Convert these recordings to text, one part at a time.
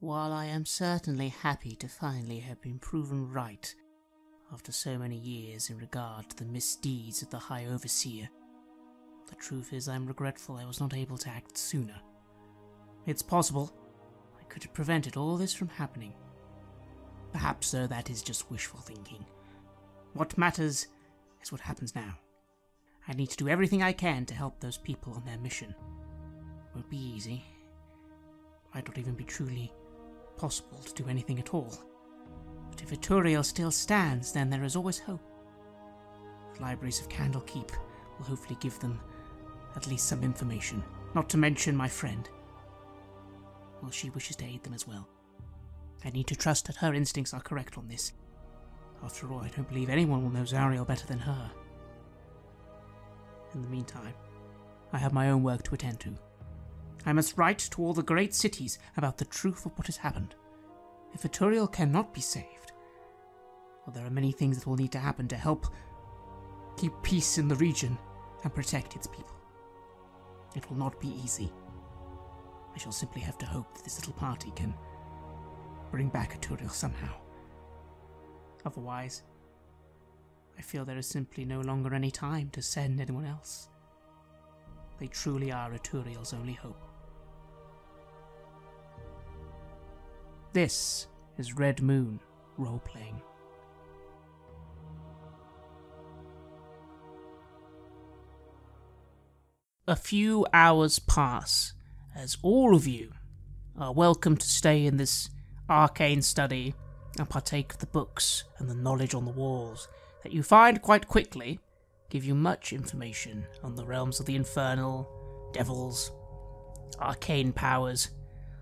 While I am certainly happy to finally have been proven right after so many years in regard to the misdeeds of the High Overseer, the truth is I'm regretful I was not able to act sooner. It's possible I could have prevented all this from happening. Perhaps, though, that is just wishful thinking. What matters is what happens now. I need to do everything I can to help those people on their mission. It won't be easy. It might not even be truly possible to do anything at all. But if Elturel still stands, then there is always hope. The libraries of Candlekeep will hopefully give them at least some information, not to mention my friend. Well, she wishes to aid them as well. I need to trust that her instincts are correct on this. After all, I don't believe anyone will know Zariel better than her. In the meantime, I have my own work to attend to. I must write to all the great cities about the truth of what has happened. If Elturel cannot be saved, well, there are many things that will need to happen to help keep peace in the region and protect its people. It will not be easy. I shall simply have to hope that this little party can bring back Elturel somehow. Otherwise, I feel there is simply no longer any time to send anyone else. They truly are Elturel's only hope. This is Red Moon Role-Playing. A few hours pass as all of you are welcome to stay in this arcane study and partake of the books and the knowledge on the walls that you find quite quickly give you much information on the realms of the infernal, devils, arcane powers.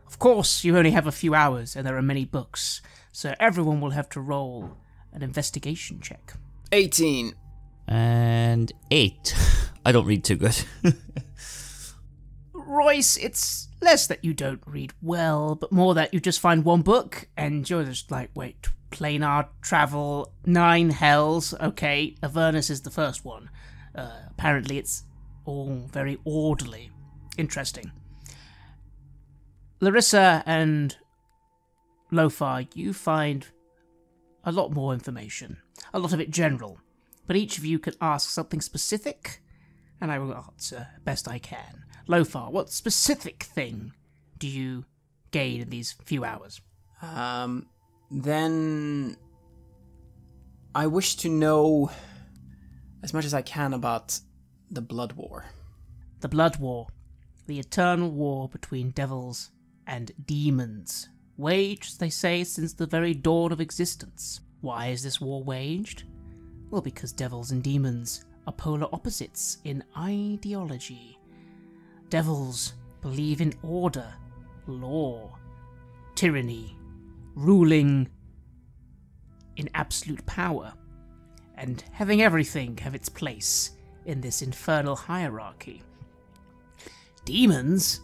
Of course, you only have a few hours and there are many books, so everyone will have to roll an investigation check. 18. And 8. I don't read too good. Royce, it's less that you don't read well, but more that you just find one book and you're just like, wait, planar travel, 9 hells, okay, Avernus is the first one. Apparently it's all very orderly. Interesting. Larissa and Lofar, you find a lot more information. A lot of it general. But each of you can ask something specific, and I will answer best I can. Lofar, what specific thing do you gain in these few hours? Then I wish to know as much as I can about the Blood War. The Blood War, the eternal war between devils and demons, waged, they say, since the very dawn of existence. Why is this war waged? Well, because devils and demons are polar opposites in ideology. Devils believe in order, law, tyranny, ruling in absolute power, and having everything have its place in this infernal hierarchy. Demons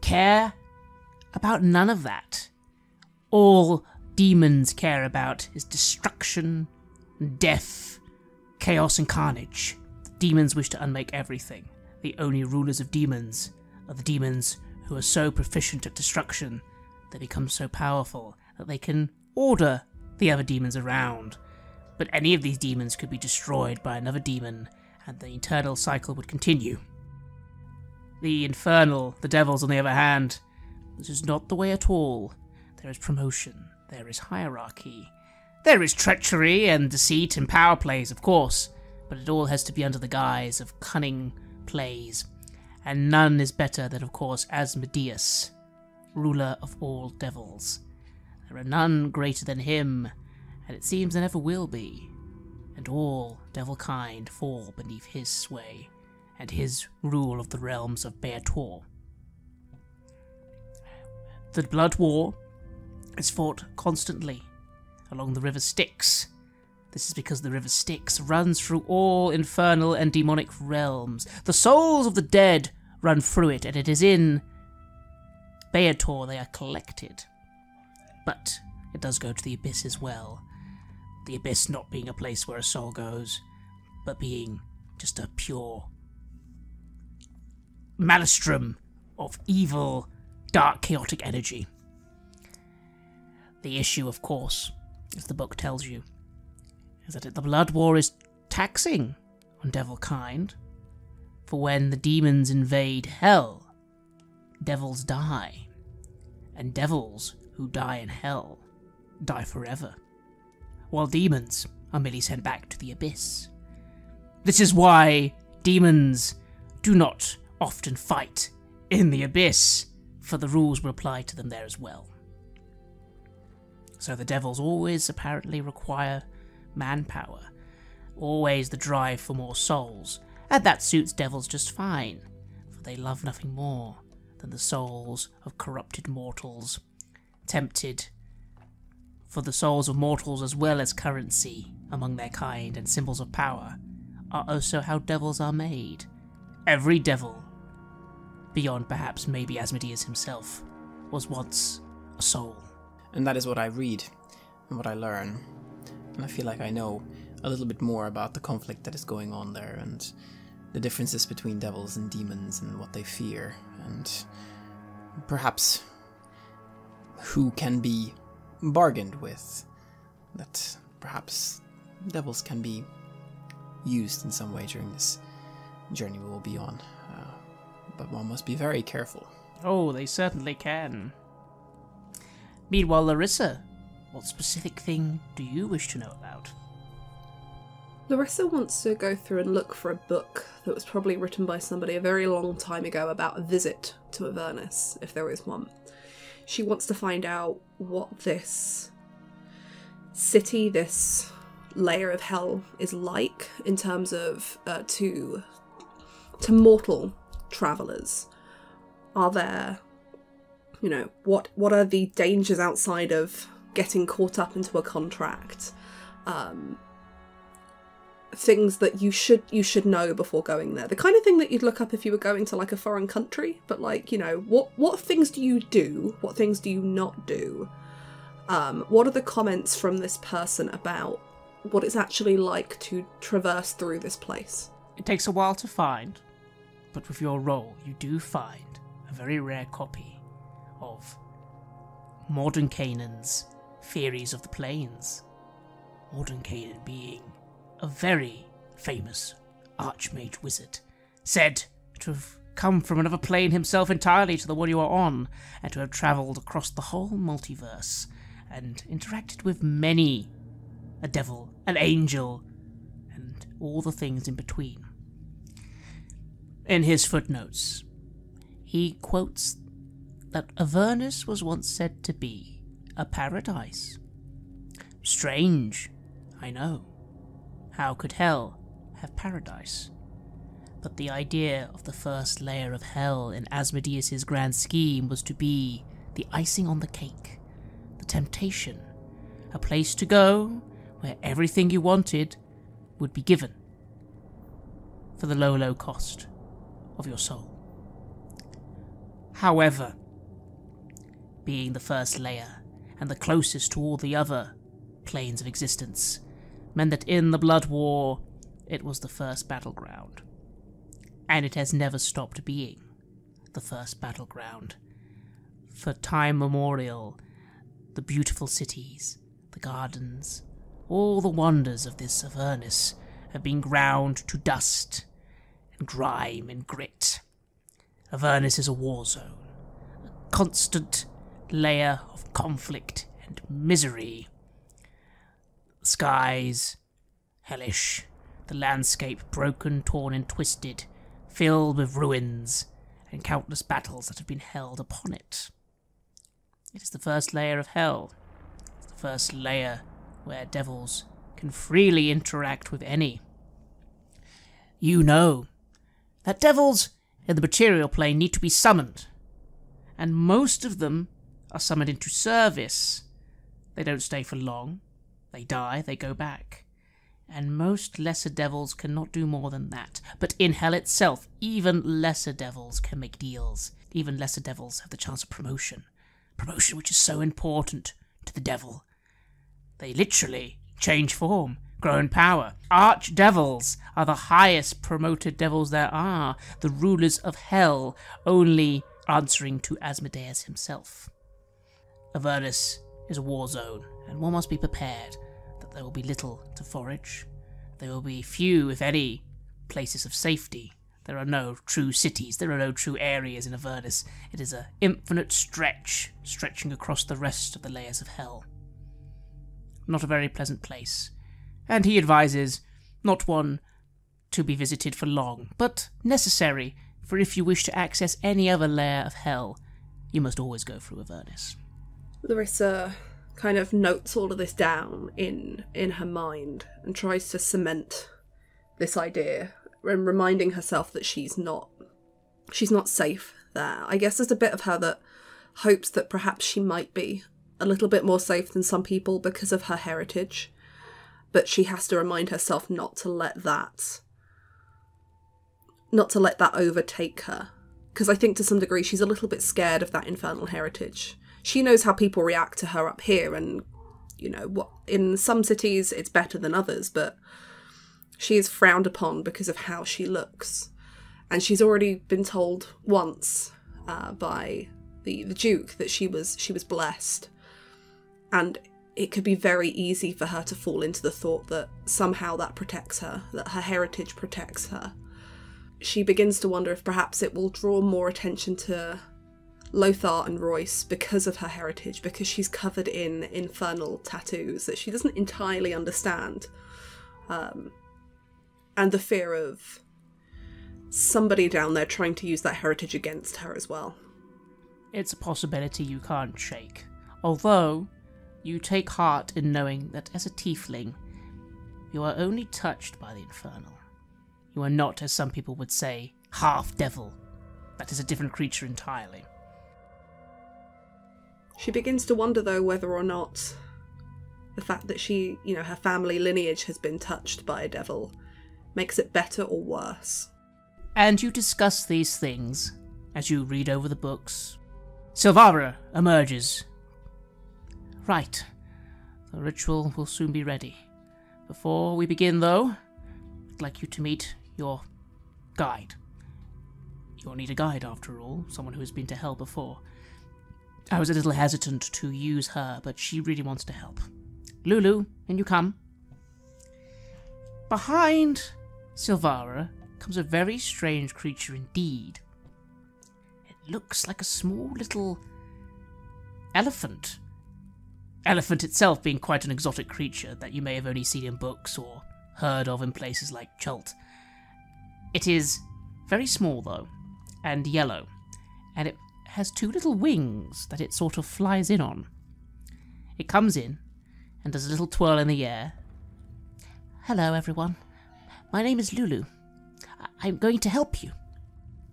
care about none of that. All demons care about is destruction, death, chaos and carnage. Demons wish to unmake everything. The only rulers of demons are the demons who are so proficient at destruction they become so powerful that they can order the other demons around. But any of these demons could be destroyed by another demon and the eternal cycle would continue. The infernal, the devils on the other hand, this is not the way at all. There is promotion, there is hierarchy, there is treachery and deceit and power plays, of course, but it all has to be under the guise of cunning plays, and none is better than, of course, Asmodeus, ruler of all devils. There are none greater than him, and it seems there never will be, and all devil kind fall beneath his sway and his rule of the realms of Baldur. The Blood War is fought constantly along the river Styx. This is because the river Styx runs through all infernal and demonic realms. The souls of the dead run through it, and it is in Baldur they are collected. But it does go to the Abyss as well. The Abyss not being a place where a soul goes, but being just a pure maelstrom of evil, dark, chaotic energy. The issue, of course, as the book tells you, is that the Blood War is taxing on devil kind, for when the demons invade hell, devils die, and devils who die in hell die forever, while demons are merely sent back to the abyss. This is why demons do not often fight in the abyss, for the rules will apply to them there as well. So the devils always apparently require manpower, always the drive for more souls, and that suits devils just fine, for they love nothing more than the souls of corrupted mortals, tempted for the souls of mortals as well as currency among their kind and symbols of power are also how devils are made. Every devil, beyond perhaps maybe Asmodeus himself, was once a soul. And that is what I read and what I learn. And I feel like I know a little bit more about the conflict that is going on there and the differences between devils and demons and what they fear and perhaps who can be bargained with. That perhaps devils can be used in some way during this journey we will be on. But one must be very careful. Oh, they certainly can. Meanwhile, Larissa, what specific thing do you wish to know about? Larissa wants to go through and look for a book that was probably written by somebody a very long time ago about a visit to Avernus, if there is one. She wants to find out what this city, this layer of hell is like in terms of to mortal travellers. Are there, what are the dangers outside of getting caught up into a contract? Things that you should know before going there. The kind of thing that you'd look up if you were going to like a foreign country, but like, what things do you do? What things do you not do? What are the comments from this person about what it's actually like to traverse through this place? It takes a while to find, but with your roll, you do find a very rare copy of Mordenkainen's Theories of the Plains. Mordenkainen being a very famous archmage wizard, said to have come from another plane himself entirely to the one you are on, and to have travelled across the whole multiverse, and interacted with many a devil, an angel, and all the things in between. In his footnotes, he quotes that Avernus was once said to be a paradise. Strange, I know. How could hell have paradise? But the idea of the first layer of hell in Asmodeus's grand scheme was to be the icing on the cake, the temptation, a place to go where everything you wanted would be given for the low, low cost of your soul. However, being the first layer and the closest to all the other planes of existence meant that in the Blood War it was the first battleground, and it has never stopped being the first battleground. For time memorial, the beautiful cities, the gardens, all the wonders of this Avernus have been ground to dust and grime and grit. Avernus is a war zone, a constant layer of conflict and misery. The skies, hellish, the landscape broken, torn and twisted, filled with ruins and countless battles that have been held upon it. It is the first layer of hell, the first layer where devils can freely interact with any. You know that devils in the material plane need to be summoned, and most of them are summoned into service. They don't stay for long. They die, they go back. And most lesser devils cannot do more than that. But in hell itself, even lesser devils can make deals. Even lesser devils have the chance of promotion. Promotion which is so important to the devil. They literally change form, grow in power. Archdevils are the highest promoted devils there are, the rulers of hell, only answering to Asmodeus himself. Avernus is a war zone, and one must be prepared that there will be little to forage. There will be few, if any, places of safety. There are no true cities, there are no true areas in Avernus. It is an infinite stretch, stretching across the rest of the layers of hell. Not a very pleasant place, and he advises not one to be visited for long, but necessary, for if you wish to access any other layer of hell, you must always go through Avernus. Larissa kind of notes all of this down in her mind and tries to cement this idea and reminding herself that she's not safe there. I guess there's a bit of her that hopes that perhaps she might be a little bit more safe than some people because of her heritage, but she has to remind herself not to let that overtake her, because I think to some degree she's a little bit scared of that infernal heritage. She knows how people react to her up here, and what in some cities it's better than others, but she is frowned upon because of how she looks. And she's already been told once by the Duke that she was blessed. And it could be very easy for her to fall into the thought that somehow that protects her, that her heritage protects her. She begins to wonder if perhaps it will draw more attention to Lothar and Royce because of her heritage, because she's covered in infernal tattoos that she doesn't entirely understand. And the fear of somebody down there trying to use that heritage against her as well. It's a possibility you can't shake, although you take heart in knowing that as a tiefling, you are only touched by the infernal. You are not, as some people would say, half-devil. That is a different creature entirely. She begins to wonder, though, whether or not the fact that she, her family lineage has been touched by a devil makes it better or worse. And you discuss these things as you read over the books. Silvara emerges. Right. The ritual will soon be ready. Before we begin, though, I'd like you to meet your guide. You'll need a guide, after all, someone who has been to hell before. I was a little hesitant to use her, but she really wants to help. Lulu, in you come. Behind Silvara comes a very strange creature indeed. It looks like a small little elephant. Elephant itself being quite an exotic creature that you may have only seen in books or heard of in places like Chult. It is very small, though, and yellow, and it has two little wings that it sort of flies in on. It comes in and does a little twirl in the air. Hello, everyone. My name is Lulu. I'm going to help you.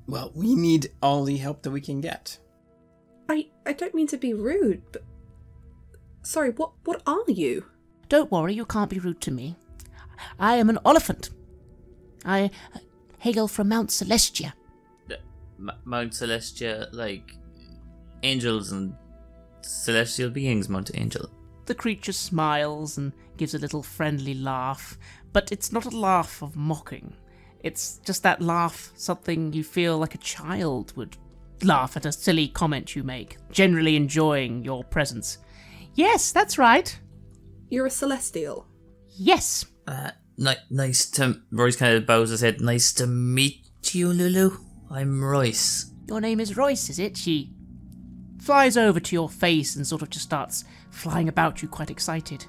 Well, we need all the help that we can get. I don't mean to be rude, but... Sorry, what are you? Don't worry, you can't be rude to me. I am an elephant. I hail from Mount Celestia. Mount Celestia, like angels and celestial beings, Mount Angel. The creature smiles and gives a little friendly laugh, but it's not a laugh of mocking. It's just that laugh, something you feel like a child would laugh at a silly comment you make, generally enjoying your presence. Yes, that's right. You're a celestial. Yes. Nice to... Royce kind of bows his head. Nice to meet you, Lulu. I'm Royce. Your name is Royce, is it? She flies over to your face and sort of just starts flying about you, quite excited.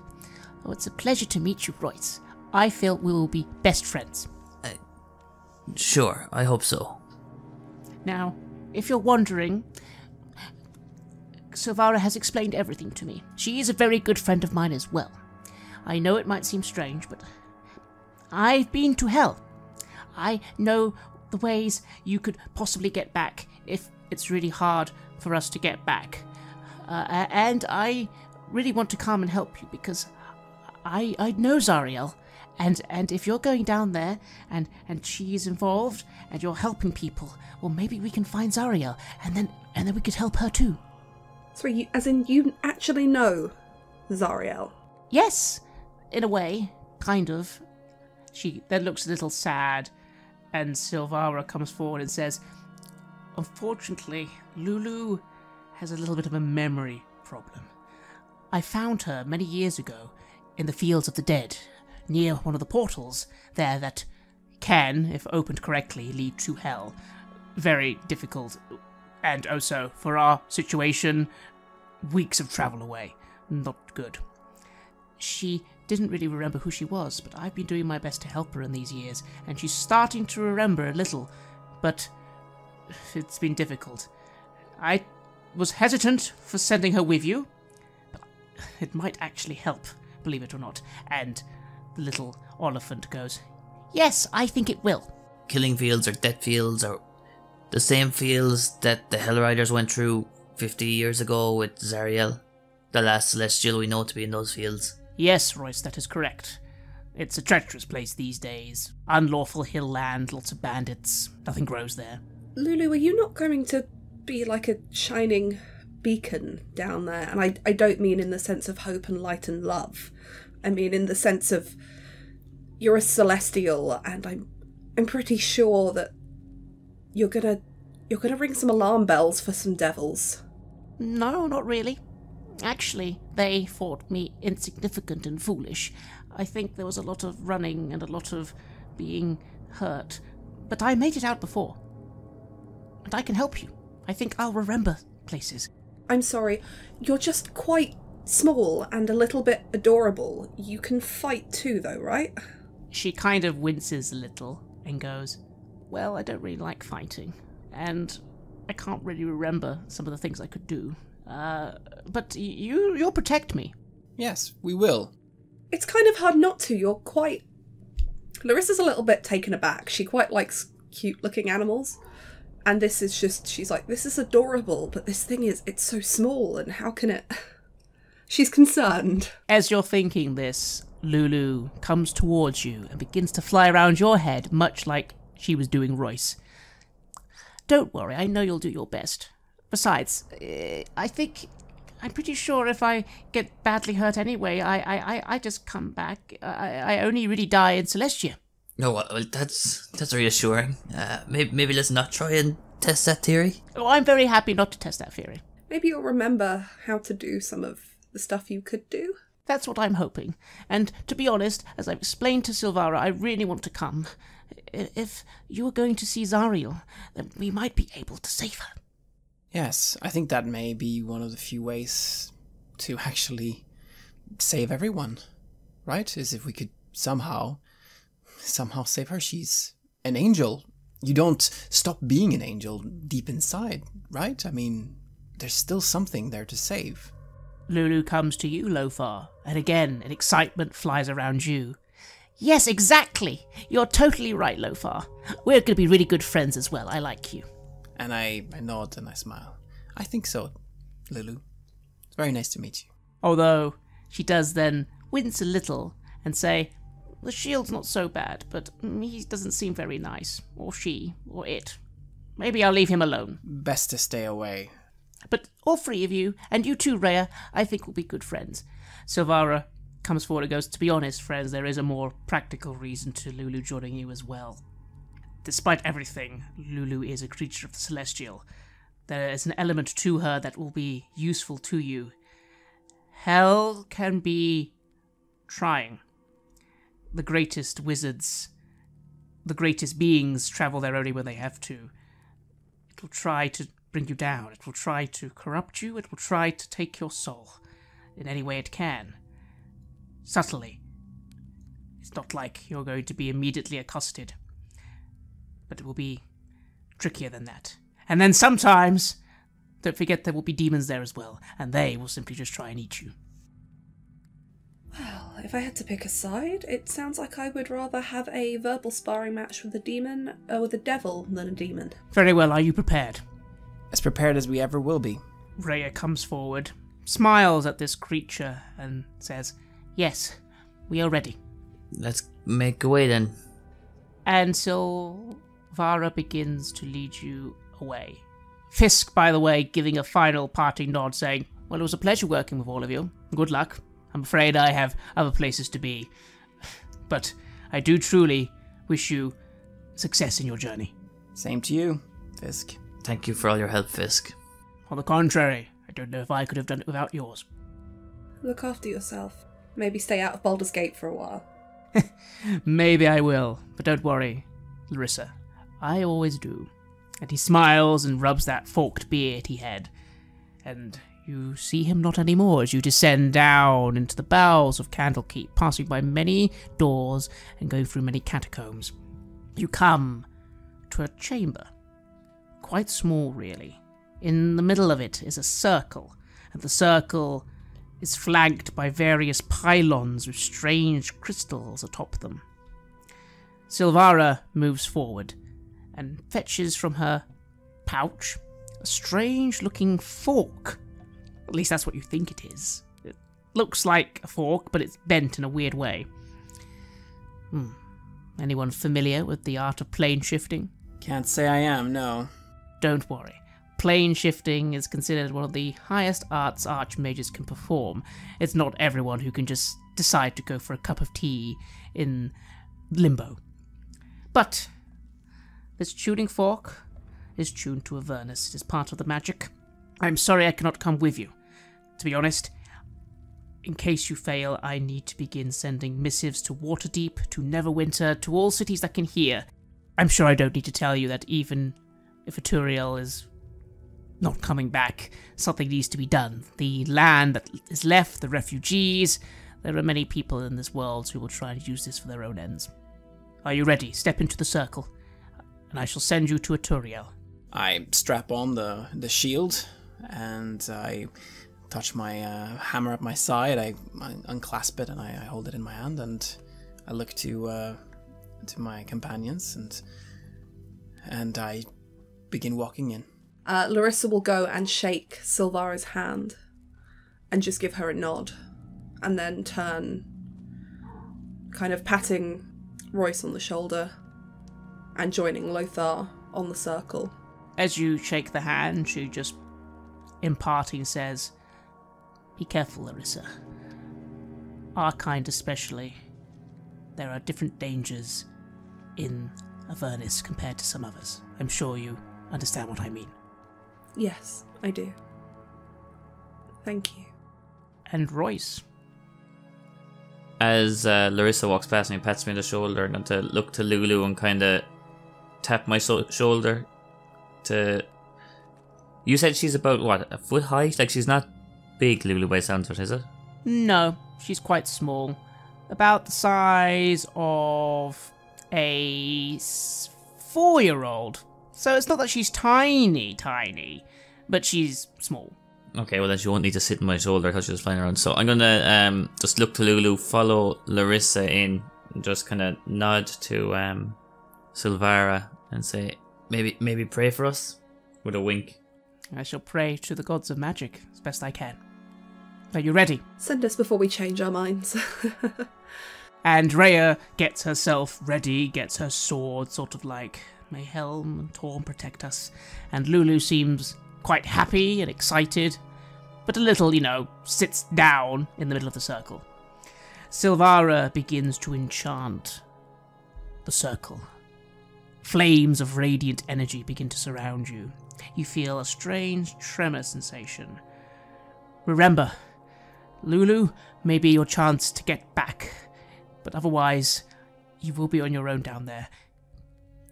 Oh, it's a pleasure to meet you, Royce. I feel we will be best friends. Sure, I hope so. Now, if you're wondering, Silvara has explained everything to me. She is a very good friend of mine as well. I know it might seem strange, but I've been to hell. I know the ways you could possibly get back if it's really hard for us to get back. And I really want to come and help you because I know Zariel. And if you're going down there and she's involved and you're helping people, well, maybe we can find Zariel and then we could help her too. So you actually know Zariel? Yes, in a way, kind of. She then looks a little sad, and Silvara comes forward and says, unfortunately, Lulu has a little bit of a memory problem. I found her many years ago in the Fields of the Dead, near one of the portals there that can, if opened correctly, lead to hell. Very difficult, and also, for our situation, weeks of travel away. Not good. She didn't really remember who she was, but I've been doing my best to help her in these years, and she's starting to remember a little, but it's been difficult. I was hesitant for sending her with you, but it might actually help, believe it or not. And the little Oliphant goes, yes, I think it will. Killing fields or death fields or the same fields that the Hell Riders went through 50 years ago with Zariel, the last Celestial we know to be in those fields. Yes, Royce, that is correct. It's a treacherous place these days. Unlawful hill land, lots of bandits. Nothing grows there. Lulu, are you not going to be like a shining beacon down there? And I don't mean in the sense of hope and light and love. I mean in the sense of you're a celestial, and I'm pretty sure that you're gonna ring some alarm bells for some devils. No, not really. Actually, they thought me insignificant and foolish. I think there was a lot of running and a lot of being hurt. But I made it out before. And I can help you. I think I'll remember places. I'm sorry, you're just quite small and a little bit adorable. You can fight too, though, right? She kind of winces a little and goes, well, I don't really like fighting. And I can't really remember some of the things I could do. But you'll protect me. Yes, we will. It's kind of hard not to. You're quite... Larissa's a little bit taken aback. She quite likes cute-looking animals. And this is just... She's like, this is adorable, but this thing is... It's so small, and how can it... She's concerned. As you're thinking this, Lulu comes towards you and begins to fly around your head, much like she was doing Royce. Don't worry, I know you'll do your best. Besides, I'm pretty sure if I get badly hurt anyway, I just come back. I only really die in Celestia. No, well, that's reassuring. Maybe let's not try and test that theory. Oh, I'm very happy not to test that theory. Maybe you'll remember how to do some of the stuff you could do. That's what I'm hoping. And to be honest, as I've explained to Silvara, I really want to come. If you are going to see Zariel, then we might be able to save her. Yes, I think that may be one of the few ways to actually save everyone, right? Is if we could somehow save her. She's an angel. You don't stop being an angel deep inside, right? I mean, there's still something there to save. Lulu comes to you, Lothar, and again, an excitement flies around you. Yes, exactly. You're totally right, Lothar. We're going to be really good friends as well. I like you. And I nod and I smile. I think so, Lulu. It's very nice to meet you. Although, she does then wince a little and say, the shield's not so bad, but he doesn't seem very nice. Or she, or it. Maybe I'll leave him alone. Best to stay away. But all three of you, and you too, Rhea, I think will be good friends. Silvara comes forward and goes, to be honest, friends, there is a more practical reason to Lulu joining you as well. Despite everything, Lulu is a creature of the Celestial. There is an element to her that will be useful to you. Hell can be trying. The greatest wizards, the greatest beings travel there only when they have to. It will try to bring you down. It will try to corrupt you. It will try to take your soul in any way it can. Subtly. It's not like you're going to be immediately accosted. But it will be trickier than that. And then sometimes, don't forget there will be demons there as well, and they will simply just try and eat you. Well, if I had to pick a side, it sounds like I would rather have a verbal sparring match with a devil than a demon. Very well, are you prepared? As prepared as we ever will be. Rhea comes forward, smiles at this creature, and says, yes, we are ready. Let's make away then. And Silvara begins to lead you away. Fisk, by the way, giving a final parting nod, saying, well, it was a pleasure working with all of you. Good luck. I'm afraid I have other places to be. But I do truly wish you success in your journey. Same to you, Fisk. Thank you for all your help, Fisk. On the contrary, I don't know if I could have done it without yours. Look after yourself. Maybe stay out of Baldur's Gate for a while. Maybe I will, but don't worry, Larissa. I always do. And he smiles and rubs that forked beard he had. And you see him not anymore as you descend down into the bowels of Candlekeep, passing by many doors and going through many catacombs. You come to a chamber. Quite small, really. In the middle of it is a circle, and the circle is flanked by various pylons with strange crystals atop them. Silvara moves forward and fetches from her pouch a strange-looking fork. At least that's what you think it is. It looks like a fork, but it's bent in a weird way. Anyone familiar with the art of plane shifting? Can't say I am, no. Don't worry. Plane shifting is considered one of the highest arts archmages can perform. It's not everyone who can just decide to go for a cup of tea in limbo. But this tuning fork is tuned to Avernus. It is part of the magic. I'm sorry I cannot come with you. To be honest, in case you fail, I need to begin sending missives to Waterdeep, to Neverwinter, to all cities that can hear. I'm sure I don't need to tell you that even if Elturel is not coming back, something needs to be done. The land that is left, the refugees, there are many people in this world who will try and use this for their own ends. Are you ready? Step into the circle, and I shall send you to Elturel. I strap on the shield, and I touch my hammer at my side. I unclasp it, and I hold it in my hand, and I look to my companions, and I begin walking in. Larissa will go and shake Silvara's hand and just give her a nod, and then turn, kind of patting Royce on the shoulder and joining Lothar on the circle. As you shake the hand, she just, in parting, says, "Be careful, Larissa. Our kind especially. There are different dangers in Avernus compared to some others. I'm sure you understand what I mean." Yes, I do. Thank you. And Royce? As Larissa walks past me, pats me on the shoulder, and I'm to look to Lulu and kind of tap my shoulder to... You said she's about, what, a foot high? Like, she's not big, Lulu, by the sounds of it, is it? No, she's quite small. About the size of a 4-year-old. So it's not that she's tiny, but she's small. Okay, well then she won't need to sit on my shoulder because she's flying around. So I'm gonna just look to Lulu, follow Larissa in, and just kind of nod to Silvara and say, maybe pray for us, with a wink. I shall pray to the gods of magic as best I can. Are you ready? Send us before we change our minds. And Rhea gets herself ready, gets her sword, sort of like, may Helm and Torm protect us. And Lulu seems quite happy and excited, but a little, sits down in the middle of the circle. Silvara begins to enchant the circle. Flames of radiant energy begin to surround you. You feel a strange tremor sensation. Remember, Lulu may be your chance to get back, but otherwise, you will be on your own down there.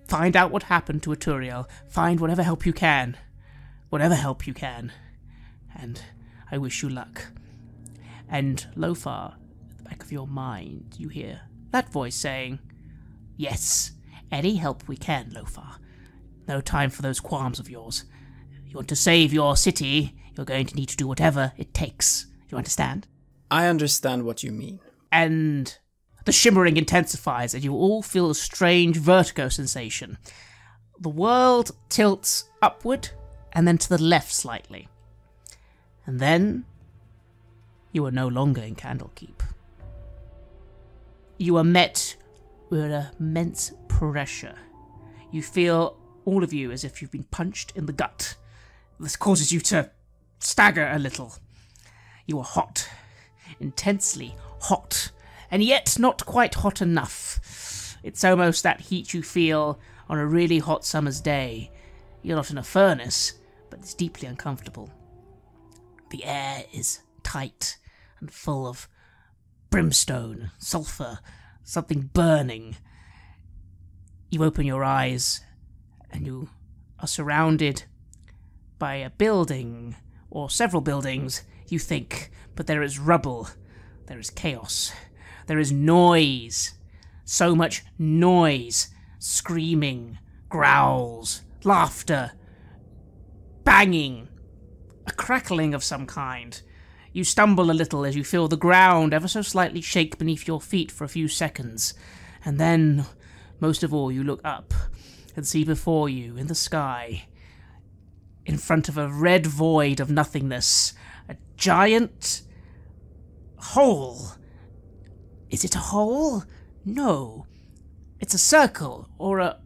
Find out what happened to Elturel. Find whatever help you can. Whatever help you can. And I wish you luck. And Lothar, at the back of your mind, you hear that voice saying, "Yes, any help we can, Lothar. No time for those qualms of yours. You want to save your city, you're going to need to do whatever it takes. You understand?" I understand what you mean. And the shimmering intensifies, and you all feel a strange vertigo sensation. The world tilts upward, and then to the left slightly. And then, you are no longer in Candlekeep. You are met with immense pressure. You feel, all of you, as if you've been punched in the gut. This causes you to stagger a little. You are hot, intensely hot, and yet not quite hot enough. It's almost that heat you feel on a really hot summer's day. You're not in a furnace, but it's deeply uncomfortable. The air is tight and full of brimstone, sulphur, something burning. You open your eyes and you are surrounded by a building, or several buildings, you think, but there is rubble, there is chaos, there is noise, so much noise, screaming, growls, laughter, banging, a crackling of some kind. You stumble a little as you feel the ground ever so slightly shake beneath your feet for a few seconds, and then, most of all, you look up and see before you, in the sky, in front of a red void of nothingness, a giant hole. Is it a hole? No. It's a circle, or a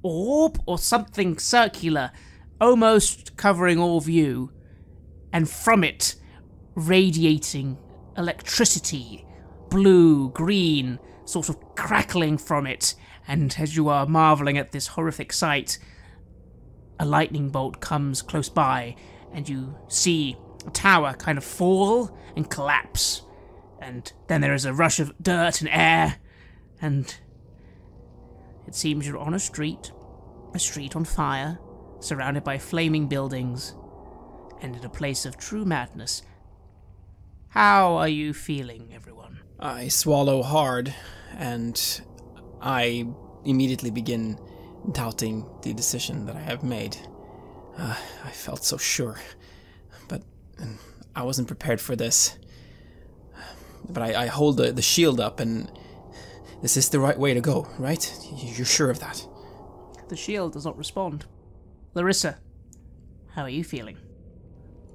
orb, or something circular, almost covering all view, and from it, radiating electricity, blue, green, sort of crackling from it, and as you are marvelling at this horrific sight, a lightning bolt comes close by, and you see a tower kind of fall and collapse, and then there is a rush of dirt and air, and it seems you're on a street on fire, surrounded by flaming buildings, and in a place of true madness. How are you feeling, everyone? I swallow hard, and I immediately begin doubting the decision that I have made. I felt so sure, but I wasn't prepared for this. But I hold the shield up, and this is the right way to go, right? You're sure of that? The shield does not respond. Larissa, how are you feeling?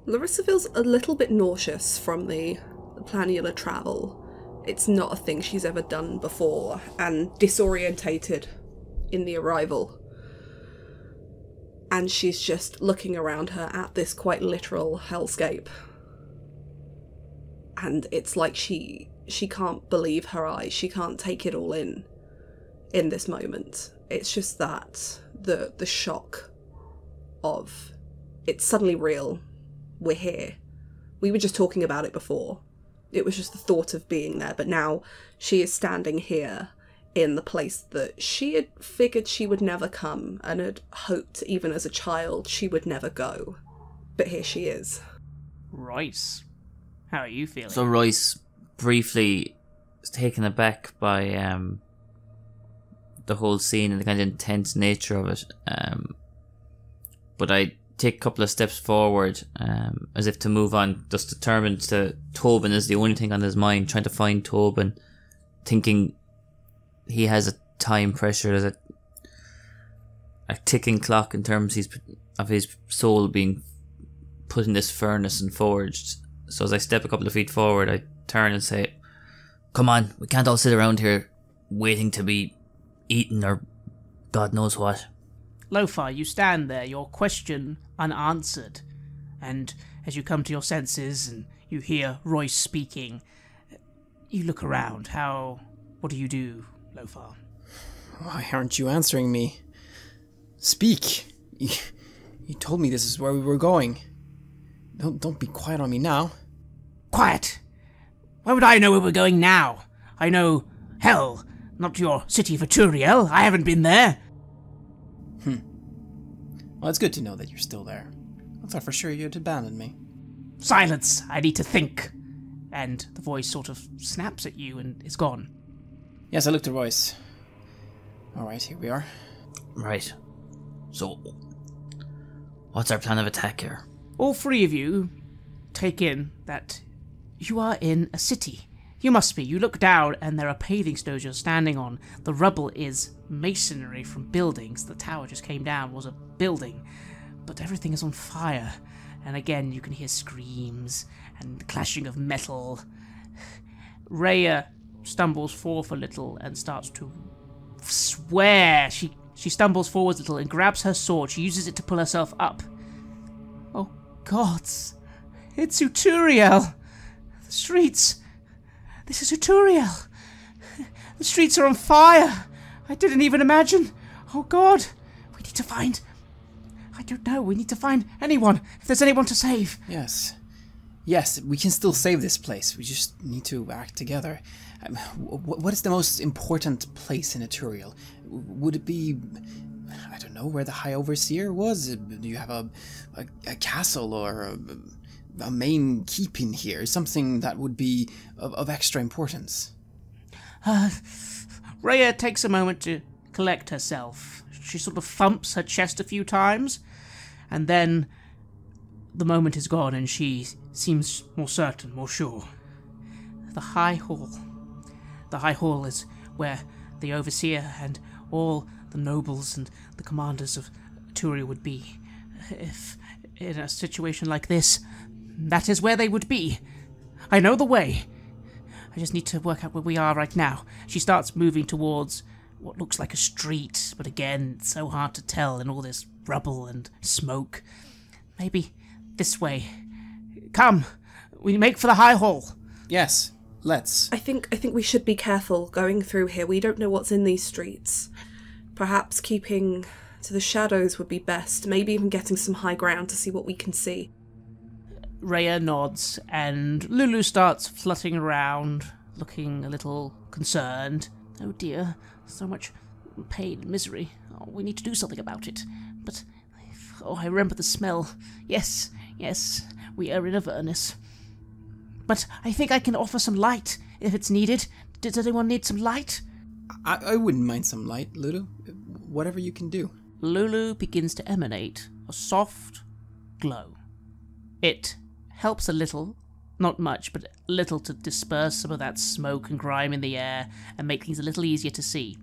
Larissa feels a little bit nauseous from the planular travel. It's not a thing she's ever done before, and disorientated in the arrival. And she's just looking around her at this quite literal hellscape. And it's like she can't believe her eyes. She can't take it all in this moment. It's just that, the shock of, it's suddenly real. We're here. We were just talking about it before. It was just the thought of being there, but now she is standing here in the place that she had figured she would never come, and had hoped, even as a child, she would never go. But here she is. Royce, how are you feeling? So Royce briefly is taken aback by the whole scene and the kind of intense nature of it. But I take a couple of steps forward, as if to move on, just determined to... Tobin is the only thing on his mind, trying to find Tobin, thinking he has a time pressure, as a ticking clock in terms of his soul being put in this furnace and forged. So as I step a couple of feet forward, I turn and say, "Come on, we can't all sit around here waiting to be eaten or God knows what." Lothar, you stand there, your question unanswered, and as you come to your senses and you hear Royce speaking, you look around. What do you do, Lothar? Why aren't you answering me? Speak. You told me this is where we were going. Don't be quiet on me now. Quiet? Why would I know where we're going now? I know hell, not your city of Elturel. I haven't been there. Well, it's good to know that you're still there. I thought for sure you'd abandoned me. Silence! I need to think. And the voice sort of snaps at you and is gone. Yes, I looked at Royce. Alright, here we are. Right. So, what's our plan of attack here? All three of you take in that you are in a city. You must be. You look down and there are paving stones you're standing on. The rubble is masonry from buildings. The tower just came down, was a building. But everything is on fire. And again, you can hear screams and the clashing of metal. Rhea stumbles forth a little and starts to swear. She stumbles forwards a little and grabs her sword. She uses it to pull herself up. Oh, gods. It's Elturel. The streets... This is Elturel. The streets are on fire. I didn't even imagine. Oh, God. We need to find... I don't know. We need to find anyone. If there's anyone to save. Yes. Yes, we can still save this place. We just need to act together. What is the most important place in Elturel? Would it be, I don't know, where the High Overseer was? Do you have a castle or a main keeping here? Something that would be of extra importance? Rhea takes a moment to collect herself. She sort of thumps her chest a few times, and then the moment is gone and she seems more certain, more sure. The High Hall. The High Hall is where the Overseer and all the nobles and the commanders of Elturel would be. If in a situation like this, that is where they would be. I know the way. I just need to work out where we are right now. She starts moving towards what looks like a street, but again, it's so hard to tell in all this rubble and smoke. Maybe this way. Come, we make for the High Hall. Yes, let's. I think we should be careful going through here. We don't know what's in these streets. Perhaps keeping to the shadows would be best. Maybe even getting some high ground to see what we can see. Rhea nods, and Lulu starts flutting around, looking a little concerned. Oh dear, so much pain and misery. Oh, we need to do something about it. But, I remember the smell. Yes, we are in Avernus. But I think I can offer some light, if it's needed. Does anyone need some light? I wouldn't mind some light, Lulu. Whatever you can do. Lulu begins to emanate a soft glow. It helps a little, not much, but a little to disperse some of that smoke and grime in the air and make things a little easier to see.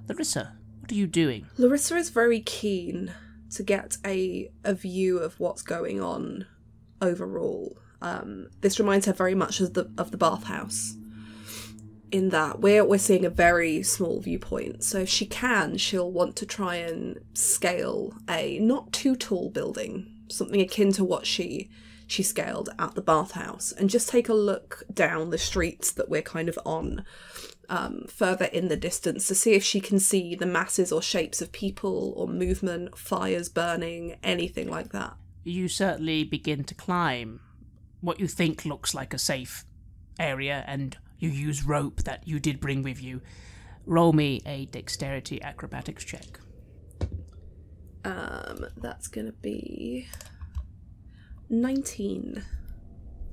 Larissa, what are you doing? Larissa is very keen to get a view of what's going on overall. This reminds her very much of the bathhouse, in that we're seeing a very small viewpoint. So if she can, she'll want to try and scale a not too tall building, something akin to what she scaled at the bathhouse, and just take a look down the streets that we're kind of on, further in the distance, to see if she can see the masses or shapes of people or movement, fires burning, anything like that. You certainly begin to climb what you think looks like a safe area, and you use rope that you did bring with you. Roll me a dexterity acrobatics check. That's gonna be 19.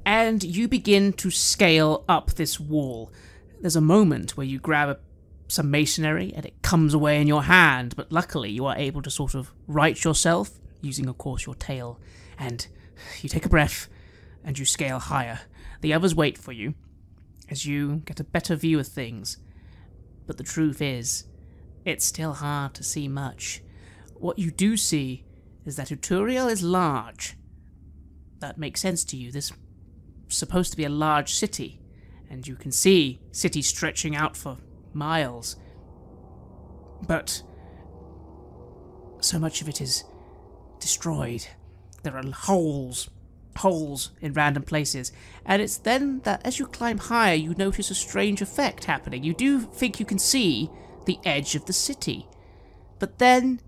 And you begin to scale up this wall. There's a moment where you grab some masonry and it comes away in your hand, but luckily you are able to sort of right yourself, using of course your tail, and you take a breath and you scale higher. The others wait for you as you get a better view of things. But the truth is, it's still hard to see much. What you do see is that Elturel is large. That makes sense to you. This is supposed to be a large city, and you can see cities stretching out for miles. But so much of it is destroyed. There are holes in random places, and it's then that as you climb higher you notice a strange effect happening. You do think you can see the edge of the city, but then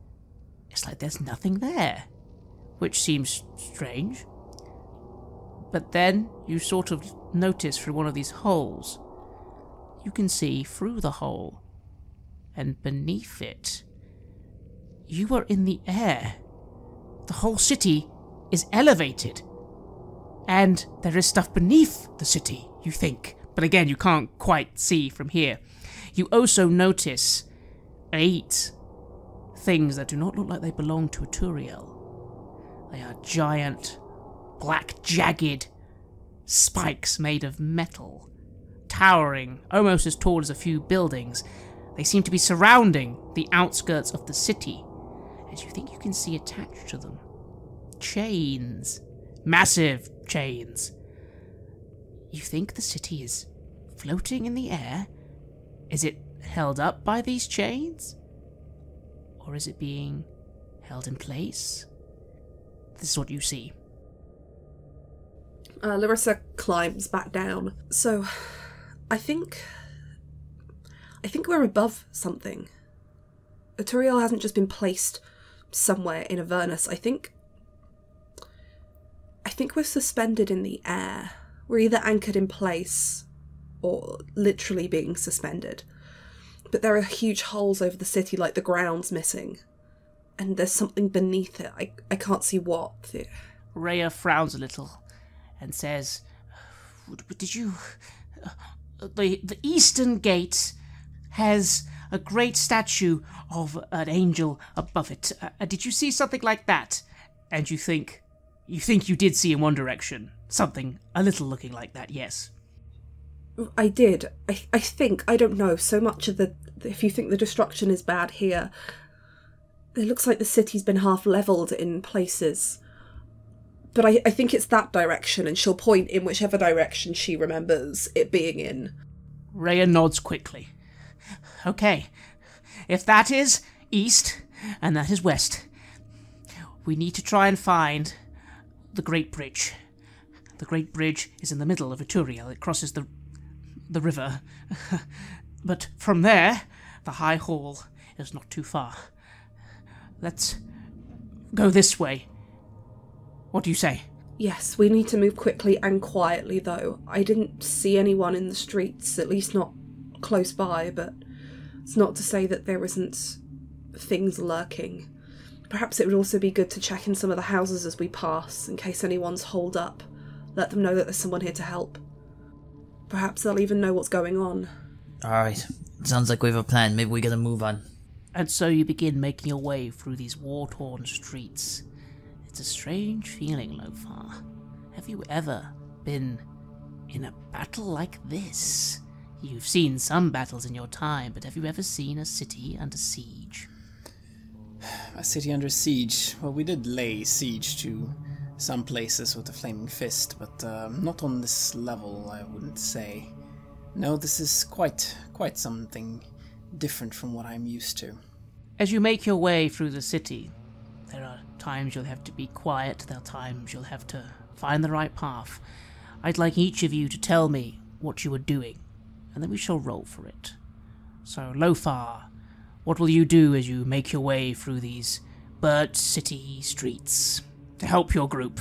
it's like there's nothing there, which seems strange. But then you sort of notice through one of these holes, you can see through the hole, and beneath it, you are in the air. The whole city is elevated, and there is stuff beneath the city, you think, but again, you can't quite see from here. You also notice 8 things that do not look like they belong to Elturel. They are giant, black, jagged spikes made of metal, towering almost as tall as a few buildings. They seem to be surrounding the outskirts of the city, as you think you can see attached to them chains, massive chains. You think the city is floating in the air? Is it held up by these chains? Or is it being held in place? This is what you see. Larissa climbs back down. So, I think we're above something. Elturel hasn't just been placed somewhere in Avernus. I think think we're suspended in the air. We're either anchored in place or literally being suspended. But there are huge holes over the city, like the ground's missing. And there's something beneath it. I can't see what. Rhea frowns a little and says, "Did you... The eastern gate has a great statue of an angel above it. Did you see something like that?" And you think you did see in one direction. Something a little looking like that, yes. I did. I think, I don't know, so much of if you think the destruction is bad here, it looks like the city's been half levelled in places. But I think it's that direction, and she'll point in whichever direction she remembers it being in. Rhea nods quickly. Okay, if that is east, and that is west, we need to try and find the Great Bridge. The Great Bridge is in the middle of Elturel. It crosses the river. But from there, the High Hall is not too far. Let's go this way. What do you say? Yes, we need to move quickly and quietly, though. I didn't see anyone in the streets, at least not close by, but it's not to say that there isn't things lurking. Perhaps it would also be good to check in some of the houses as we pass, in case anyone's holed up. Let them know that there's someone here to help. Perhaps they'll even know what's going on. Alright, sounds like we have a plan. Maybe we gotta move on. And so you begin making your way through these war-torn streets. It's a strange feeling, Lofar. Have you ever been in a battle like this? You've seen some battles in your time, but have you ever seen a city under siege? A city under siege? Well, we did lay siege to some places with the Flaming Fist, but not on this level, I wouldn't say. No, this is quite something different from what I'm used to. As you make your way through the city, there are times you'll have to be quiet, there are times you'll have to find the right path. I'd like each of you to tell me what you are doing, and then we shall roll for it. So, Lofar, what will you do as you make your way through these Bird City streets to help your group?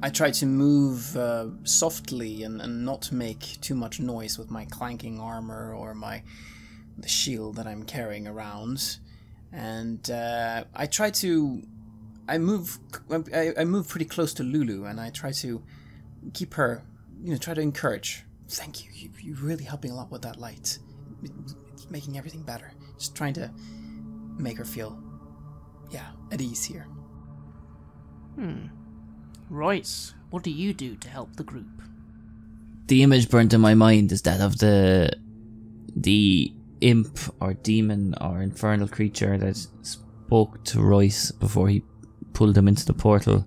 I try to move softly and not make too much noise with my clanking armor or the shield that I'm carrying around. And I move pretty close to Lulu, and I try to keep her, try to encourage. Thank you. You're really helping a lot with that light. It's making everything better. Just trying to make her feel, at ease here. Royce, what do you do to help the group? The image burnt in my mind is that of the imp or demon or infernal creature that spoke to Royce before he pulled him into the portal.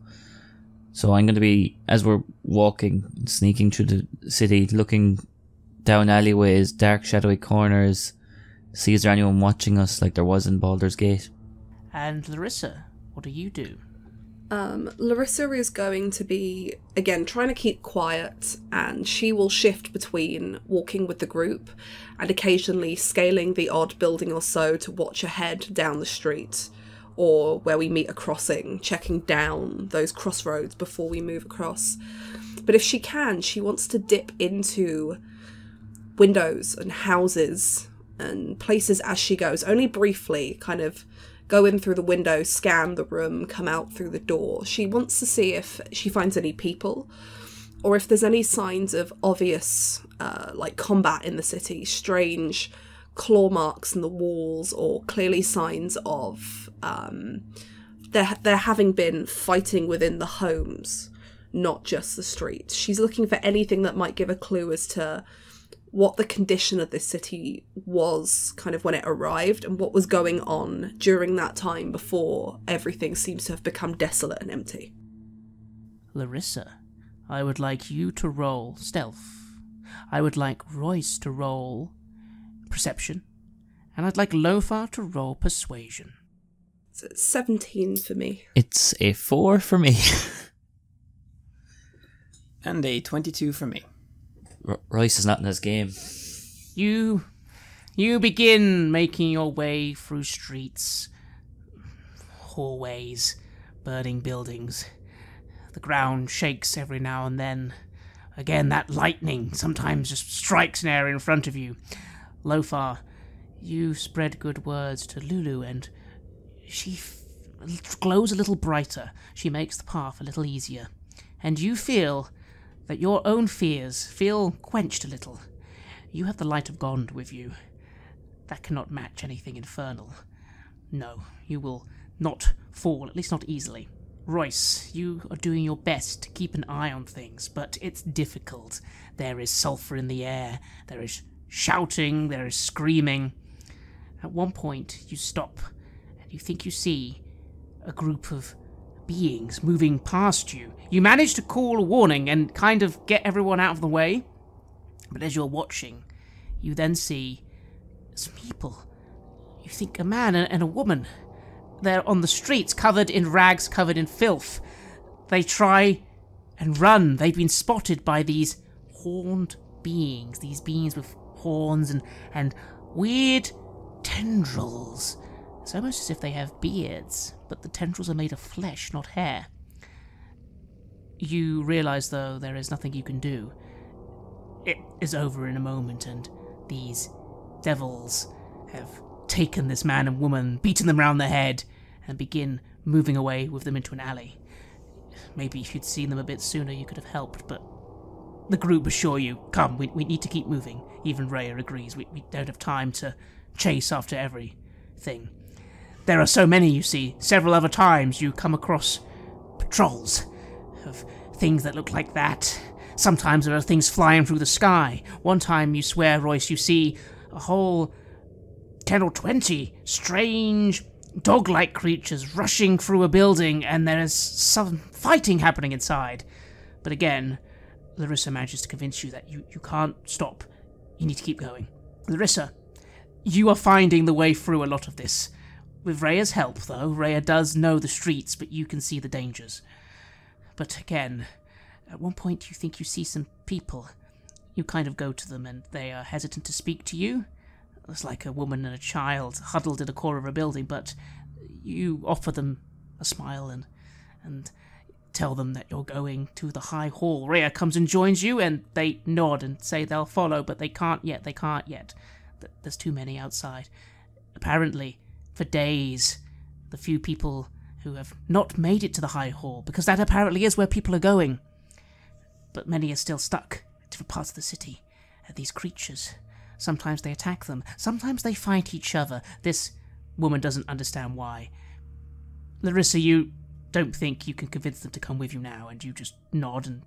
So I'm going to be, as we're walking, sneaking through the city, looking down alleyways, dark shadowy corners, see is there anyone watching us like there was in Baldur's Gate. And Larissa, what do you do? Larissa is going to be, again, trying to keep quiet, and she will shift between walking with the group and occasionally scaling the odd building or so to watch ahead down the street, or where we meet a crossing, checking down those crossroads before we move across. But if she can, she wants to dip into windows and houses and places as she goes, only briefly, kind of go in through the window, scan the room, come out through the door. She wants to see if she finds any people, or if there's any signs of obvious, combat in the city, strange claw marks in the walls, or clearly signs of there having been fighting within the homes, not just the streets. She's looking for anything that might give a clue as to what the condition of this city was kind of when it arrived, and what was going on during that time before everything seems to have become desolate and empty. Larissa, I would like you to roll stealth. I would like Royce to roll perception. And I'd like Lofar to roll persuasion. So it's 17 for me. It's a 4 for me. And a 22 for me. Royce is not in his game. You begin making your way through streets, hallways, burning buildings. The ground shakes every now and then. Again, that lightning sometimes just strikes an area in front of you. Lothar, you spread good words to Lulu, and she glows a little brighter. She makes the path a little easier. And you feel that your own fears feel quenched a little. You have the light of Gond with you. That cannot match anything infernal. No, you will not fall, at least not easily. Royce, you are doing your best to keep an eye on things, but it's difficult. There is sulphur in the air, there is shouting, there is screaming. At one point, you stop, and you think you see a group of beings moving past you. You manage to call a warning and kind of get everyone out of the way, but as you're watching, you then see some people. You think a man and a woman. They're on the streets, covered in rags, covered in filth. They try and run. They've been spotted by these horned beings, these beings with horns and weird tendrils. It's almost as if they have beards, but the tendrils are made of flesh, not hair. You realise, though, there is nothing you can do. It is over in a moment, and these devils have taken this man and woman, beaten them round the head, and begin moving away with them into an alley. Maybe if you'd seen them a bit sooner, you could have helped, but the group assure you, come, we need to keep moving. Even Rhea agrees. We don't have time to chase after everything. There are so many, you see. Several other times you come across patrols of things that look like that. Sometimes there are things flying through the sky. One time, you swear, Royce, you see a whole 10 or 20 strange dog-like creatures rushing through a building, and there is some fighting happening inside. But again, Larissa manages to convince you that you can't stop. You need to keep going. Larissa, you are finding the way through a lot of this. With Rhea's help, though. Rhea does know the streets, but you can see the dangers. But again, at one point you think you see some people. You kind of go to them, and they are hesitant to speak to you. It's like a woman and a child huddled in a corner of a building, but you offer them a smile and tell them that you're going to the High Hall. Rhea comes and joins you, and they nod and say they'll follow, but they can't yet. There's too many outside. Apparently, for days, the few people who have not made it to the High Hall, because that apparently is where people are going. But many are still stuck in different parts of the city. These creatures, sometimes they attack them, sometimes they fight each other. This woman doesn't understand why. Larissa, you don't think you can convince them to come with you now, and you just nod and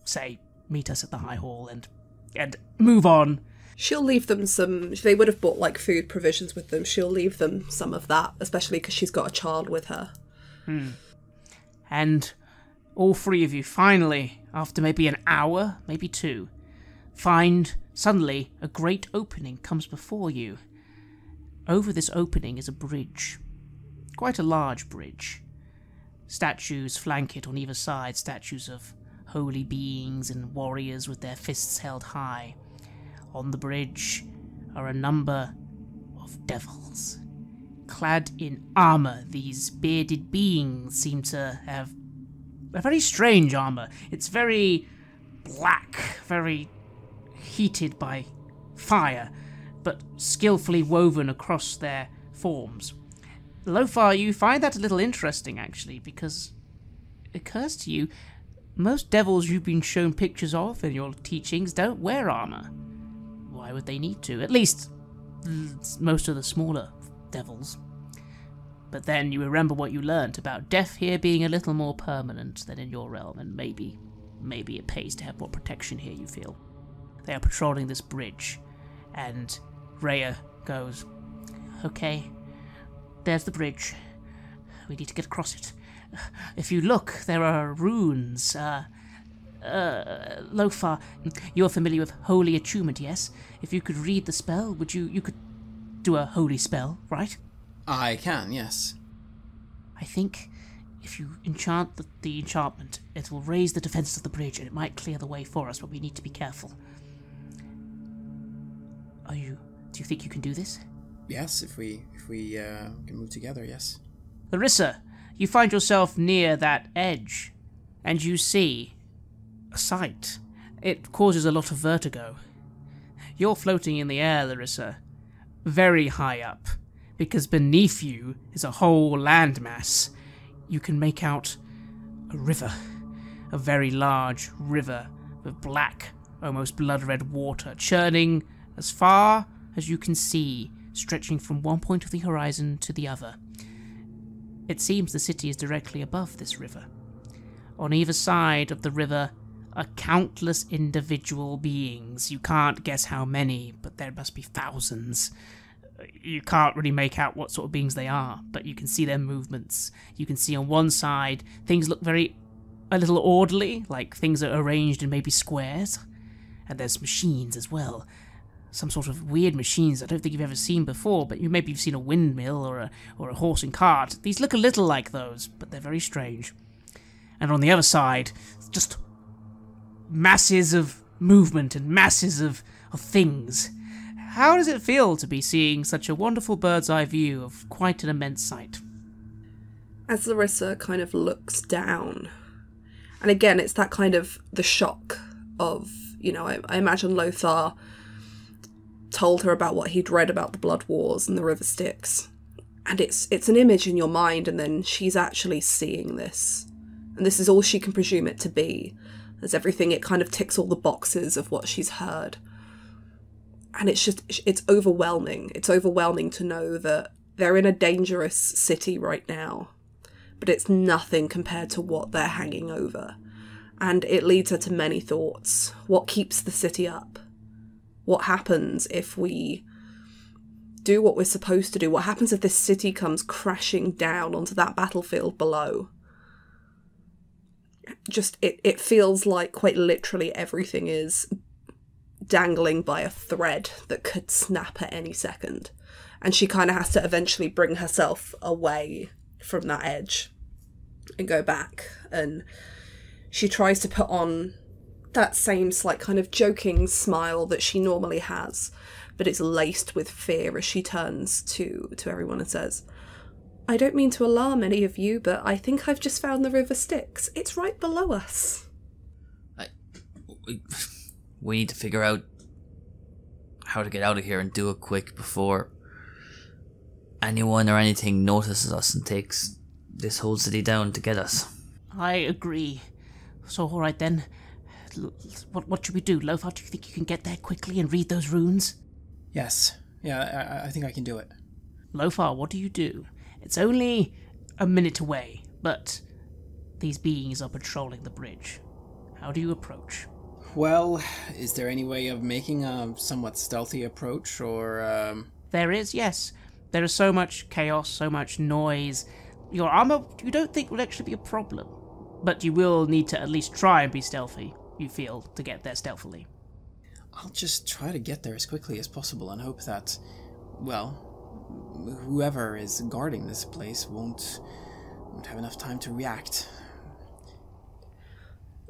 say, meet us at the High Hall, and move on. She'll leave them some... They would have bought, like, food provisions with them. She'll leave them some of that, especially because she's got a child with her. And all three of you, finally, after maybe an hour, maybe two, find suddenly a great opening comes before you. Over this opening is a bridge. Quite a large bridge. Statues flank it on either side, statues of holy beings and warriors with their fists held high. On the bridge are a number of devils. Clad in armour, these bearded beings seem to have a very strange armour. It's very black, very heated by fire, but skillfully woven across their forms. Lothar, you find that a little interesting, actually, because it occurs to you, most devils you've been shown pictures of in your teachings don't wear armour. Why would they need to? At least, most of the smaller devils. But then you remember what you learnt about death here being a little more permanent than in your realm, and maybe it pays to have more protection here, you feel. They are patrolling this bridge, and Rhea goes, okay, there's the bridge. We need to get across it. If you look, there are runes. Lothar, you're familiar with holy attunement, yes? If you could read the spell, you could do a holy spell, right? I can, yes. I think if you enchant the enchantment, it will raise the defenses of the bridge, and it might clear the way for us, but we need to be careful. Do you think you can do this? Yes, if we can move together, yes. Larissa, you find yourself near that edge. and you see a sight. It causes a lot of vertigo. You're floating in the air, Larissa, very high up, because beneath you is a whole landmass. You can make out a river, a very large river with black, almost blood-red water churning as far as you can see, stretching from one point of the horizon to the other. It seems the city is directly above this river. On either side of the river are countless individual beings. You can't guess how many, but there must be thousands. You can't really make out what sort of beings they are, but you can see their movements. You can see on one side things look a little orderly, like things are arranged in maybe squares. And there's machines as well. Some sort of weird machines I don't think you've ever seen before, but maybe you've seen a windmill or a horse and cart. These look a little like those, but they're very strange. And on the other side, just masses of movement and masses of things. How does it feel to be seeing such a wonderful bird's eye view of quite an immense sight? As Larissa kind of looks down, and again, it's that kind of the shock of, I imagine Lothar told her about what he'd read about the Blood Wars and the River Styx. And it's an image in your mind, and then she's actually seeing this. And this is all she can presume it to be, as everything, it kind of ticks all the boxes of what she's heard. And it's overwhelming. It's overwhelming to know that they're in a dangerous city right now, but it's nothing compared to what they're hanging over. And it leads her to many thoughts. What keeps the city up? What happens if we do what we're supposed to do? What happens if this city comes crashing down onto that battlefield below? Just, it feels like quite literally everything is dangling by a thread that could snap at any second. And she kind of has to eventually bring herself away from that edge and go back. And she tries to put on that same slight kind of joking smile that she normally has, but it's laced with fear as she turns to everyone and says, "I don't mean to alarm any of you, but I think I've just found the River Styx. It's right below us." We need to figure out how to get out of here and do it quick before anyone or anything notices us and takes this whole city down to get us. I agree. So, alright then. What should we do? Lothar, do you think you can get there quickly and read those runes? Yes. Yeah, I think I can do it. Lothar, what do you do? It's only a minute away, but these beings are patrolling the bridge. How do you approach? Well, is there any way of making a somewhat stealthy approach, or, There is, yes. There is so much chaos, so much noise. Your armor, you don't think will actually be a problem. But you will need to at least try and be stealthy, you feel, to get there stealthily. I'll just try to get there as quickly as possible and hope that, well, whoever is guarding this place won't have enough time to react.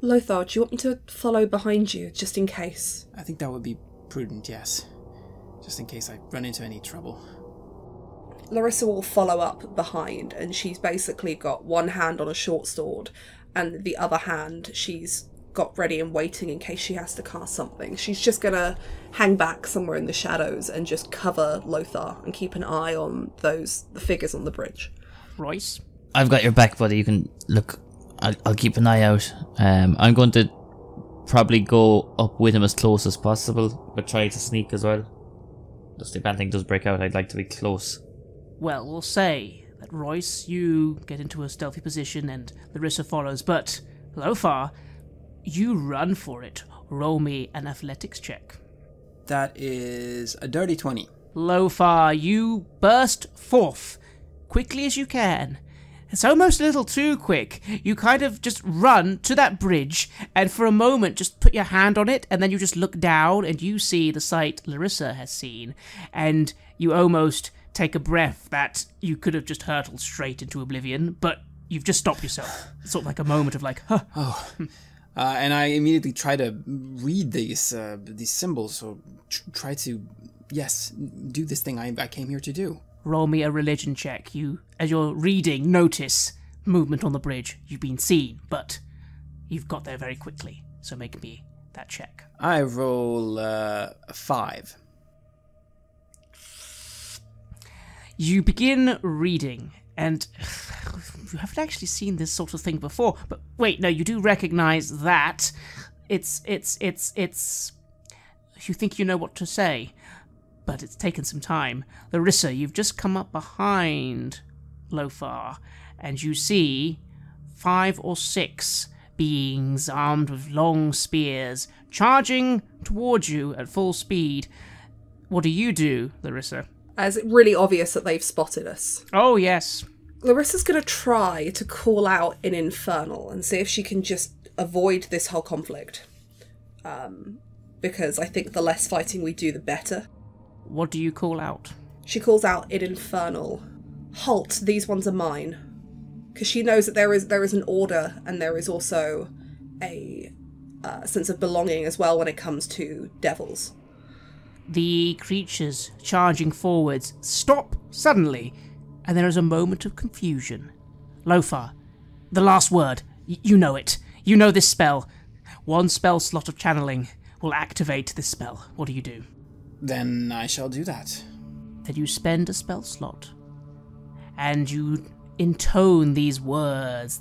Lothar, do you want me to follow behind you, just in case? I think that would be prudent, yes. Just in case I run into any trouble. Larissa will follow up behind, and she's basically got one hand on a short sword, and the other hand she's got ready and waiting in case she has to cast something. She's just gonna hang back somewhere in the shadows and just cover Lothar and keep an eye on the figures on the bridge. Royce? I've got your back, buddy. You can look. I'll keep an eye out. I'm going to probably go up with him as close as possible, but try to sneak as well. Just if anything does break out, I'd like to be close. Well, we'll say that Royce, you get into a stealthy position and Larissa follows, but Lothar, you run for it. Roll me an athletics check. That is a dirty 20. Lothar, you burst forth quickly as you can. It's almost a little too quick. You kind of just run to that bridge and for a moment just put your hand on it, and then you just look down and you see the sight Larissa has seen, and you almost take a breath that you could have just hurtled straight into oblivion, but you've just stopped yourself. It's sort of like a moment of like, huh. Oh. And I immediately try to read these symbols, or try to, yes, do this thing I came here to do. Roll me a religion check. You, as you're reading, notice movement on the bridge. You've been seen, but you've got there very quickly. So make me that check. I roll 5. You begin reading, and you haven't actually seen this sort of thing before. But wait, no, you do recognize that. It's. You think you know what to say, but it's taken some time. Larissa, you've just come up behind Lothar, and you see 5 or 6 beings armed with long spears charging towards you at full speed. What do you do, Larissa? As it's really obvious that they've spotted us. Oh, yes. Larissa's going to try to call out in Infernal and see if she can just avoid this whole conflict. Because I think the less fighting we do, the better. What do you call out? She calls out in Infernal, "Halt, these ones are mine." Because she knows that there is an order, and there is also a sense of belonging as well when it comes to devils. The creatures charging forwards stop suddenly, and there is a moment of confusion. Lothar, the last word. You know it. You know this spell. 1 spell slot of channeling will activate this spell. What do you do? Then I shall do that. Then you spend a spell slot, and you intone these words.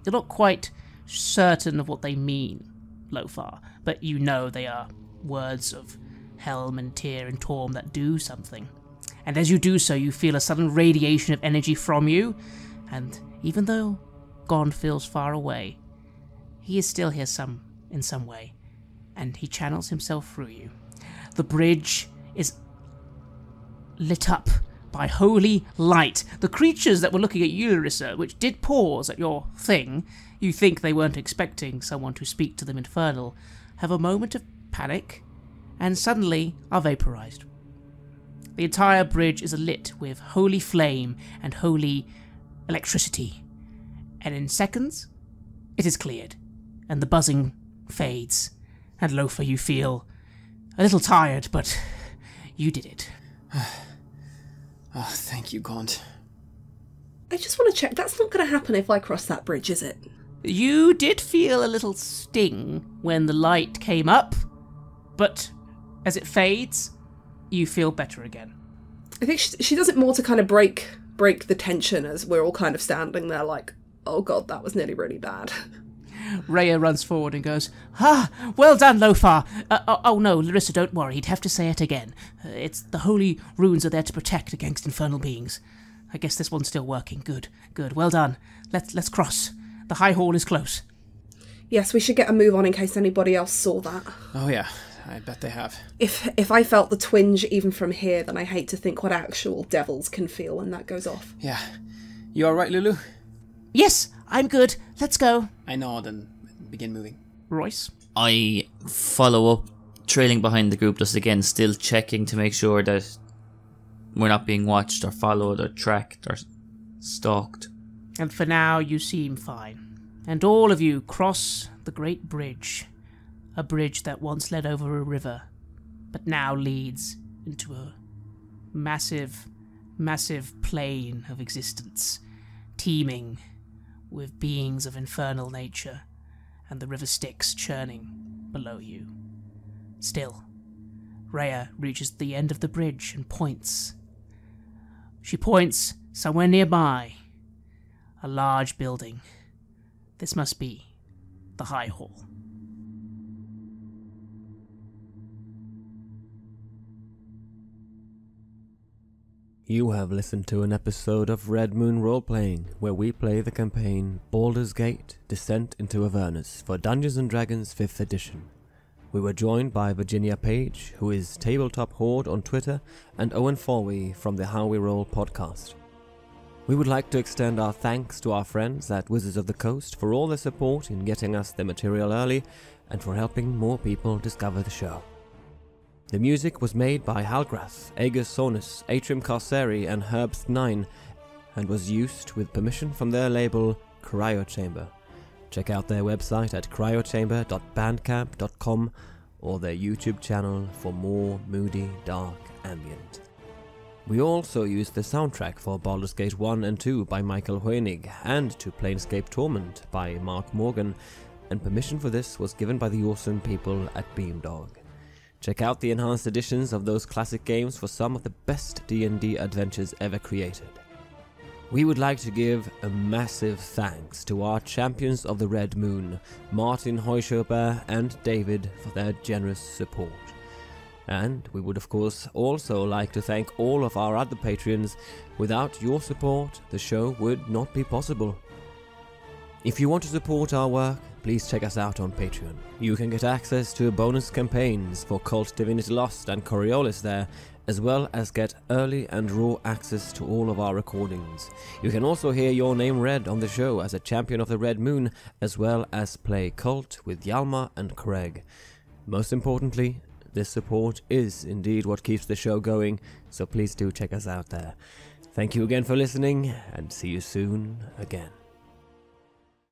You're not quite certain of what they mean, Lothar, but you know they are words of Helm and Tyr and Torm that do something. And as you do so, you feel a sudden radiation of energy from you, and even though Gond feels far away, he is still here in some way, and he channels himself through you. The bridge is lit up by holy light. The creatures that were looking at you, Larissa, which did pause at your thing, you think they weren't expecting someone to speak to them infernal, have a moment of panic, and suddenly are vaporized. The entire bridge is alit with holy flame and holy electricity, and in seconds, it is cleared, and the buzzing fades, and Lothar, you feel a little tired, but you did it. Oh, thank you, Gond. I just want to check, that's not going to happen if I cross that bridge, is it? You did feel a little sting when the light came up, but as it fades, you feel better again. I think she does it more to kind of break the tension as we're all kind of standing there like, oh god, that was nearly really bad. Rhea runs forward and goes, well done, Lothar. Oh no, Larissa, don't worry, he'd have to say it again. It's the holy runes are there to protect against infernal beings. I guess this one's still working. Good, well done. Let's cross. The High Hall is close. Yes, we should get a move on in case anybody else saw that. Oh yeah, I bet they have. If I felt the twinge even from here, then I hate to think what actual devils can feel when that goes off. Yeah. You alright, Lulu? Yes, I'm good. Let's go. I nod and begin moving. Royce? I follow up, trailing behind the group, just again, still checking to make sure that we're not being watched or followed or tracked or stalked. And for now, you seem fine. And all of you cross the great bridge. A bridge that once led over a river, but now leads into a massive, massive plain of existence, teeming with beings of infernal nature, and the river Styx churning below you. Still, Rhea reaches the end of the bridge and points. She points somewhere nearby. A large building. This must be the High Hall. You have listened to an episode of Red Moon Roleplaying, where we play the campaign Baldur's Gate, Descent into Avernus for Dungeons & Dragons 5th edition. We were joined by Virginia Page, who is Tabletop Horde on Twitter, and Owen Fáilbhe from the How We Roll podcast. We would like to extend our thanks to our friends at Wizards of the Coast for all their support in getting us the material early, and for helping more people discover the show. The music was made by Halgrath, Aegis Sonus, Atrium Carceri and Herbst9, and was used with permission from their label Cryochamber. Check out their website at cryochamber.bandcamp.com or their YouTube channel for more moody, dark ambient. We also used the soundtrack for Baldur's Gate 1 and 2 by Michael Hoenig and to Planescape Torment by Mark Morgan, and permission for this was given by the awesome people at Beamdog. Check out the enhanced editions of those classic games for some of the best D&D adventures ever created. We would like to give a massive thanks to our champions of the Red Moon, Martin Heuschober and David, for their generous support. And we would of course also like to thank all of our other patrons. Without your support, the show would not be possible. If you want to support our work, please check us out on Patreon. You can get access to bonus campaigns for Cult Divinity Lost and Coriolis there, as well as get early and raw access to all of our recordings. You can also hear your name read on the show as a champion of the Red Moon, as well as play Cult with Hjalmar and Craig. Most importantly, this support is indeed what keeps the show going, so please do check us out there. Thank you again for listening, and see you soon again.